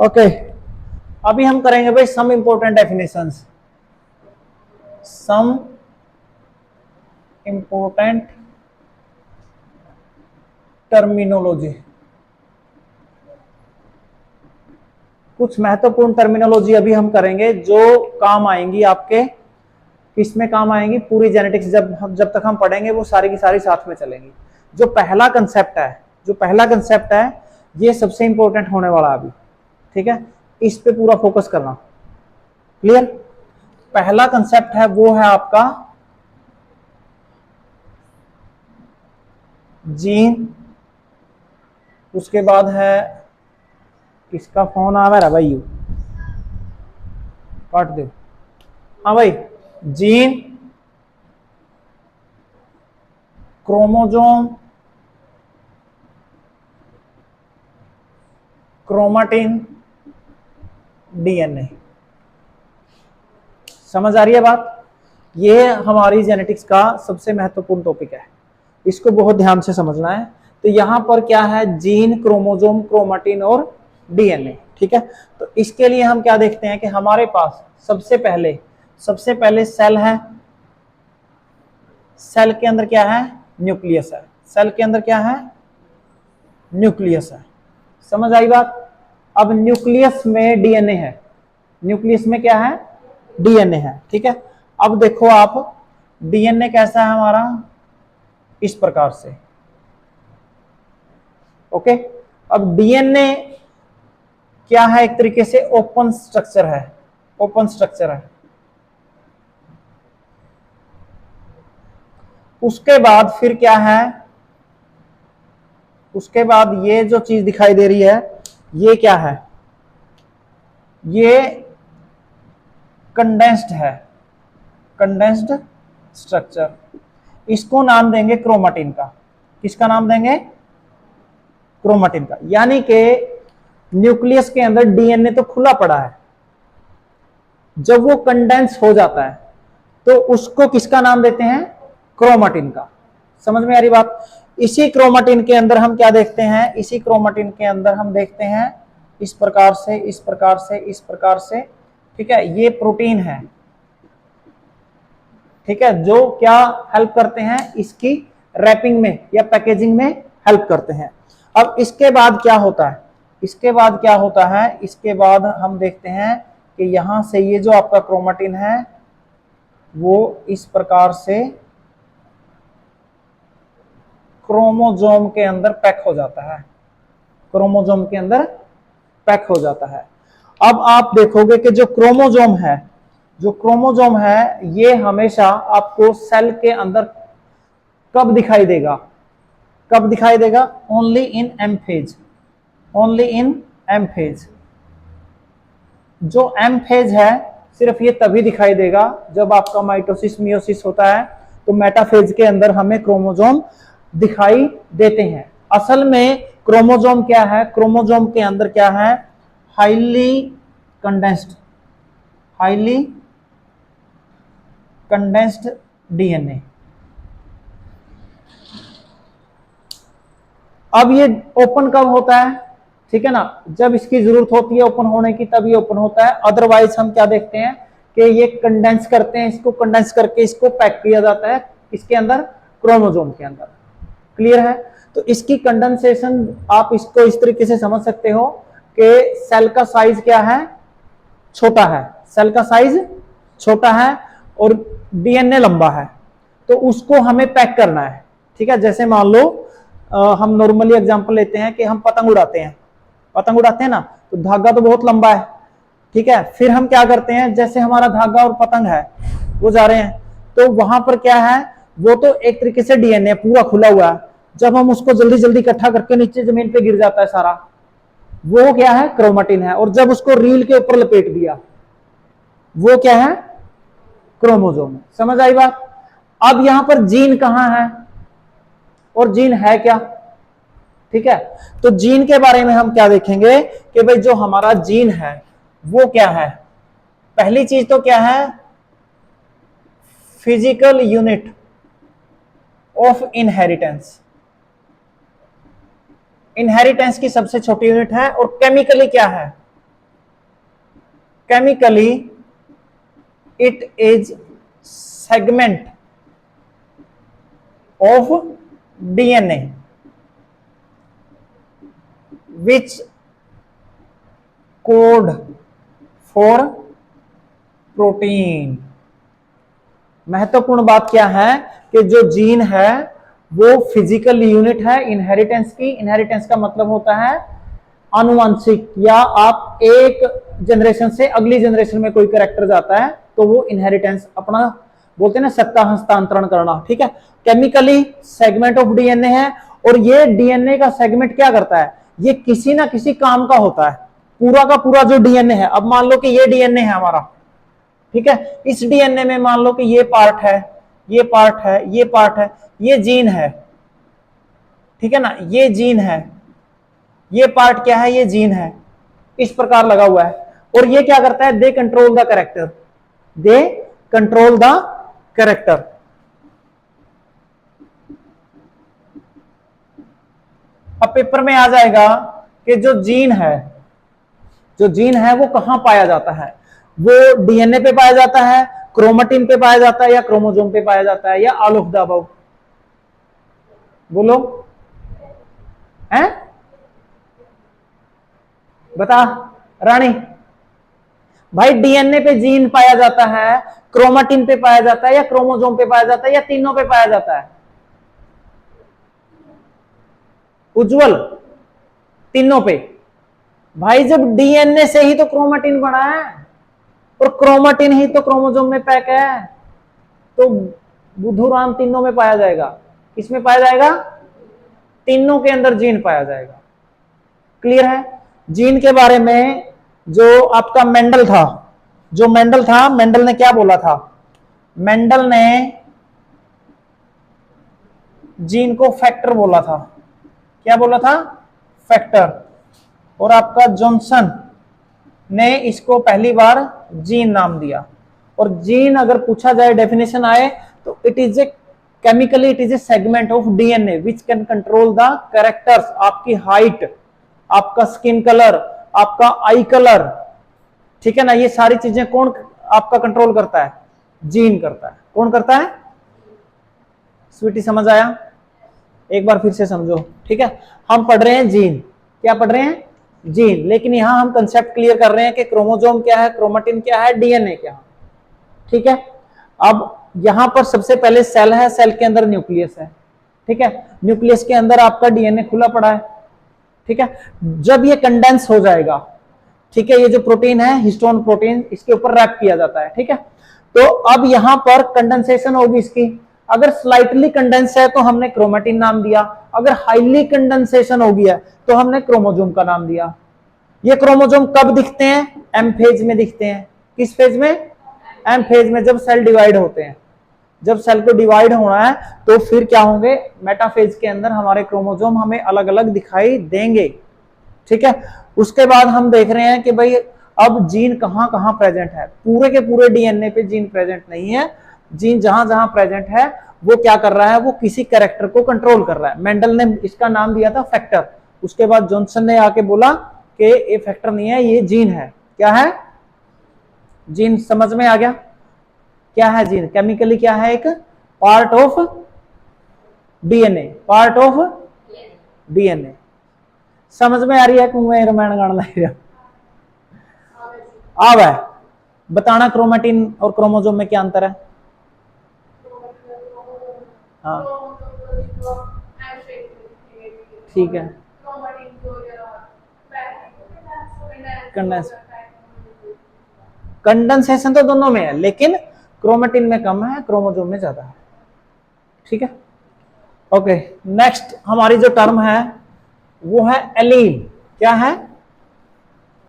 Okay, अभी हम करेंगे भाई some important definitions, some important terminology. कुछ महत्वपूर्ण टर्मिनोलॉजी अभी हम करेंगे जो काम आएंगी आपके, किसमें काम आएंगी, पूरी जेनेटिक्स जब तक हम पढ़ेंगे वो सारी की सारी साथ में चलेंगी। जो पहला कंसेप्ट है ये सबसे इंपॉर्टेंट होने वाला अभी, ठीक है, इस पे पूरा फोकस करना। क्लियर? पहला कंसेप्ट है वो है आपका जीन, उसके बाद है, किसका फोन आ रहा है भाई, काट दो। हाँ भाई, जीन, क्रोमोजोम, क्रोमाटिन, डीएनए। समझ आ रही है बात? ये हमारी जेनेटिक्स का सबसे महत्वपूर्ण टॉपिक है, इसको बहुत ध्यान से समझना है। तो यहां पर क्या है, जीन, क्रोमोजोम, क्रोमाटिन और डीएनए, ठीक है। तो इसके लिए हम क्या देखते हैं कि हमारे पास सबसे पहले सेल है, सेल के अंदर क्या है, न्यूक्लियस है, सेल के अंदर क्या है, न्यूक्लियस है। समझ आई बात? अब न्यूक्लियस में डीएनए है, न्यूक्लियस में क्या है, डीएनए है, ठीक है। अब देखो आप, डीएनए कैसा है हमारा, इस प्रकार से, ओके। अब डीएनए क्या है, एक तरीके से ओपन स्ट्रक्चर है, ओपन स्ट्रक्चर है। उसके बाद फिर क्या है, उसके बाद ये जो चीज दिखाई दे रही है ये क्या है, ये कंडेंस्ड है, कंडेंस्ड स्ट्रक्चर। इसको नाम देंगे क्रोमाटिन का। किसका नाम देंगे, क्रोमाटिन का। यानी कि न्यूक्लियस के अंदर डीएनए तो खुला पड़ा है, जब वो कंडेंस हो जाता है तो उसको किसका नाम देते हैं, क्रोमाटिन का। समझ में आ रही बात? इसी क्रोमाटिन के अंदर हम क्या देखते हैं, इसी क्रोमाटिन के अंदर हम देखते हैं इस प्रकार से, इस प्रकार से, इस प्रकार से, ठीक है। ये प्रोटीन है, ठीक है, जो क्या हेल्प करते हैं, इसकी रैपिंग में या पैकेजिंग में हेल्प करते हैं। अब इसके बाद क्या होता है, इसके बाद क्या होता है, इसके बाद हम देखते हैं कि यहां से ये जो आपका क्रोमाटिन है वो इस प्रकार से क्रोमोजोम के अंदर पैक हो जाता है, क्रोमोजोम के अंदर पैक हो जाता है। अब आप देखोगे कि जो क्रोमोजोम है, जो क्रोमोजोम है ये हमेशा आपको सेल के अंदर कब दिखाई देगा, कब दिखाई देगा, only in M phase, only in M phase. जो एम फेज है सिर्फ ये तभी दिखाई देगा जब आपका माइटोसिस मियोसिस होता है, तो मेटाफेज के अंदर हमें क्रोमोजोम दिखाई देते हैं। असल में क्रोमोजोम क्या है, क्रोमोजोम के अंदर क्या है, highly condensed, highly condensed DNA. अब ये ओपन कब होता है, ठीक है ना, जब इसकी जरूरत होती है ओपन होने की तब ये ओपन होता है। अदरवाइज हम क्या देखते हैं कि ये कंडेंस करते हैं, इसको कंडेंस करके इसको पैक किया जाता है इसके अंदर, क्रोमोजोम के अंदर। क्लियर है? तो इसकी कंडेंसेशन आप इसको इस तरीके से समझ सकते हो कि सेल का साइज क्या है, छोटा है, सेल का साइज छोटा है और डीएनए लंबा है, तो उसको हमें पैक करना है, ठीक है। जैसे मान लो हम नॉर्मली एग्जांपल लेते हैं कि हम पतंग उड़ाते हैं, पतंग उड़ाते हैं ना, तो धागा तो बहुत लंबा है, ठीक है। फिर हम क्या करते हैं, जैसे हमारा धागा और पतंग है वो जा रहे हैं, तो वहां पर क्या है, वो तो एक तरीके से डीएनए पूरा खुला हुआ है, जब हम उसको जल्दी जल्दी इकट्ठा करके नीचे जमीन पे गिर जाता है सारा, वो क्या है, क्रोमाटिन है। और जब उसको रील के ऊपर लपेट दिया, वो क्या है, क्रोमोजोम है। समझ आई बात? अब यहां पर जीन कहां है और जीन है क्या, ठीक है। तो जीन के बारे में हम क्या देखेंगे कि भाई जो हमारा जीन है वो क्या है। पहली चीज तो क्या है, physical unit of inheritance, inheritance की सबसे छोटी यूनिट है। और केमिकली क्या है, chemically it is segment of DNA which code for protein. महत्वपूर्ण बात क्या है कि जो जीन है वो फिजिकल यूनिट है इनहेरिटेंस की। इनहेरिटेंस का मतलब होता है आनुवंशिक, या आप एक जनरेशन से अगली जनरेशन में कोई कैरेक्टर जाता है तो वो इनहेरिटेंस अपना बोलते हैं ना, सत्ता हस्तांतरण करना। ठीक है, केमिकली सेगमेंट ऑफ डीएनए है, और ये डीएनए का सेगमेंट क्या करता है, ये किसी ना किसी काम का होता है। पूरा का पूरा जो डीएनए है, अब मान लो कि ये डीएनए है हमारा, ठीक है, इस डीएनए में मान लो कि ये पार्ट है, ये पार्ट है, ये पार्ट है, ये जीन है, ठीक है ना, ये जीन है, ये पार्ट क्या है, ये जीन है, इस प्रकार लगा हुआ है। और ये क्या करता है, they control the character, they control the character. अब पेपर में आ जाएगा कि जो जीन है, जो जीन है वो कहां पाया जाता है, वो डीएनए पे पाया जाता है, क्रोमेटिन पे पाया जाता है, या क्रोमोसोम पे पाया जाता है, या ऑल ऑफ द अबव। बोलो, हैं, बता रानी। भाई डीएनए पे जीन पाया जाता है, क्रोमेटिन पे पाया जाता है, या क्रोमोसोम पे पाया जाता है, या तीनों पे पाया जाता है? उज्जवल, तीनों पे। भाई जब डीएनए से ही तो क्रोमेटिन बना है, और क्रोमेटिन ही तो क्रोमोसोम में पैक है, तो बुधुराम तीनों में पाया जाएगा। किसमें पाया जाएगा? तीनों के अंदर जीन पाया जाएगा। क्लियर है? जीन के बारे में जो आपका मेंडल था, जो मेंडल था, मेंडल ने क्या बोला था? मेंडल ने जीन को फैक्टर बोला था। क्या बोला था? फैक्टर। और आपका जॉनसन ने इसको पहली बार जीन नाम दिया। और जीन अगर पूछा जाए, डेफिनेशन आए, तो it is a chemically it is A segment of DNA which can control the characters, आपकी हाइट, आपका स्किन कलर, आपका आई कलर, ठीक है ना, ये सारी चीजें कौन आपका कंट्रोल करता है? जीन करता है। कौन करता है? स्वीटी समझ आया? एक बार फिर से समझो, ठीक है। हम पढ़ रहे हैं जीन, क्या पढ़ रहे हैं? जीन। लेकिन यहां हम कंसेप्ट क्लियर कर रहे हैं कि क्रोमोसोम क्या है, क्रोमेटिन क्या है, डीएनए क्या है, ठीक है। अब यहां पर सबसे पहले सेल है, सेल के अंदर न्यूक्लियस है, ठीक है। न्यूक्लियस के अंदर आपका डीएनए खुला पड़ा है, ठीक है। जब ये कंडेंस हो जाएगा, ठीक है, ये जो प्रोटीन है हिस्टोन प्रोटीन, इसके ऊपर रैप किया जाता है, ठीक है। तो अब यहां पर कंडेंसेशन होगी इसकी। अगर स्लाइटली कंडेंस है तो हमने क्रोमेटिन नाम दिया, अगर हाईली कंडेंसेशन हो गया तो हमने क्रोमोसोम का नाम दिया। ये क्रोमोसोम कब दिखते हैं? एम फेज में दिखते हैं। किस फेज में? एम फेज में, जब सेल डिवाइड होते हैं। जब सेल को डिवाइड होना है तो फिर क्या होंगे? मेटाफेज के अंदर हमारे क्रोमोसोम हमें अलग अलग दिखाई देंगे, ठीक है। उसके बाद हम देख रहे हैं कि भाई अब जीन कहां कहां प्रेजेंट है। पूरे के पूरे डीएनए पे जीन प्रेजेंट नहीं है। जीन जहां जहां प्रेजेंट है वो क्या कर रहा है? वो किसी कैरेक्टर को कंट्रोल कर रहा है। मेंडल ने इसका नाम दिया था फैक्टर। उसके बाद जॉनसन ने आके बोला कि ये फैक्टर नहीं है, ये जीन है। क्या है? जीन। समझ में आ गया क्या है जीन? केमिकली क्या है? एक part of DNA, part of DNA. समझ में आ रही है? कुएं रामायण गाना लग रहा अब है। बताना क्रोमेटिन और क्रोमोसोम में क्या अंतर है? हाँ ठीक है। कंडेंसेशन तो दोनों में है, लेकिन क्रोमेटिन में कम है, क्रोमोसोम में ज्यादा है, ठीक है। ओके, नेक्स्ट हमारी जो टर्म है वो है एलील। क्या है?